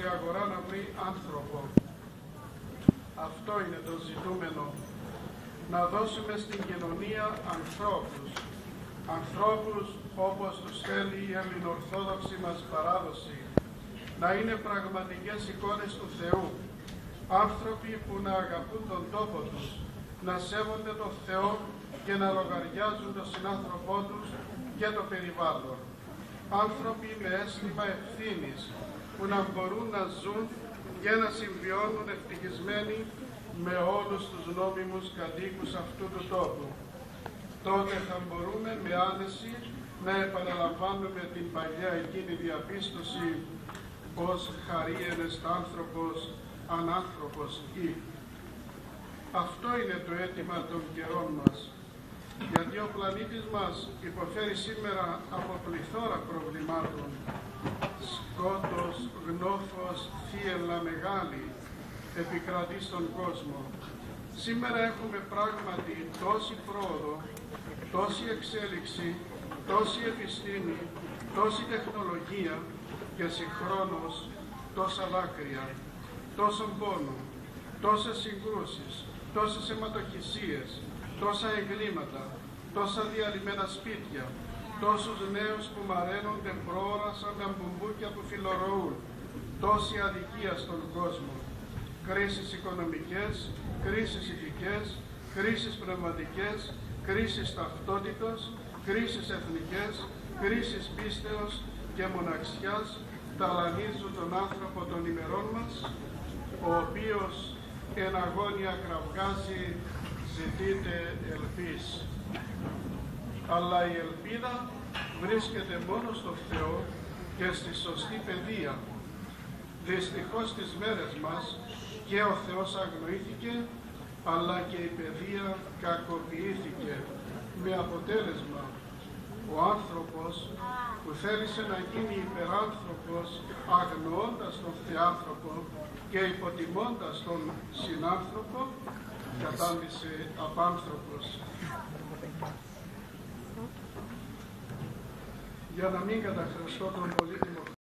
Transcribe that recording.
ώστε η αγορά να βρει άνθρωπο. Αυτό είναι το ζητούμενο. Να δώσουμε στην κοινωνία ανθρώπους. Ανθρώπους όπως τους θέλει η ελληνοορθόδοξη μας παράδοση. Να είναι πραγματικές εικόνες του Θεού. Άνθρωποι που να αγαπούν τον τόπο τους, να σέβονται τον Θεό και να λογαριάζουν τον συνάνθρωπό τους και το περιβάλλον. Άνθρωποι με αίσθημα ευθύνης που να μπορούν να ζουν και να συμβιώνουν ευτυχισμένοι με όλους τους νόμιμους κατοίκους αυτού του τόπου. Τότε θα μπορούμε με άνεση να επαναλαμβάνουμε την παλιά εκείνη διαπίστωση πως χαρίενες άνθρωπος ανάνθρωπος ή. Αυτό είναι το αίτημα των καιρών μας, γιατί ο πλανήτης μας υποφέρει σήμερα από πληθώρα προβλημάτων. Σκότος, γνώφος, θύελλα μεγάλη επικρατεί στον κόσμο. Σήμερα έχουμε πράγματι τόση πρόοδο, τόση εξέλιξη, τόση επιστήμη, τόση τεχνολογία και συγχρόνως τόσα δάκρυα, τόσον πόνο, τόσες συγκρούσεις, τόσες αιματοχυσίες, τόσα εγκλήματα, τόσα διαλυμένα σπίτια, τόσους νέους που μαραίνονται πρόωρα σαν τα μπουμπούκια που φιλορωούν, τόση αδικία στον κόσμο, κρίσεις οικονομικές, κρίσεις ηθικές, κρίσεις πνευματικές, κρίσεις ταυτότητας, κρίσεις εθνικές, κρίσεις πίστεως και μοναξιάς ταλανίζουν τον άνθρωπο των ημερών μας, ο οποίος εν αγώνια κραυγάζει «Ζητείτε ελπίς». Αλλά η ελπίδα βρίσκεται μόνο στο Θεό και στη σωστή παιδεία. Δυστυχώς στις μέρες μας και ο Θεός αγνοήθηκε, αλλά και η παιδεία κακοποιήθηκε, με αποτέλεσμα ο άνθρωπος που θέλησε να γίνει υπεράνθρωπος, αγνοώντας τον Θεάνθρωπο και υποτιμώντας τον συνάνθρωπο, κατάντησε απάνθρωπος. Για να μην καταχρεστώ τον πολύτιμο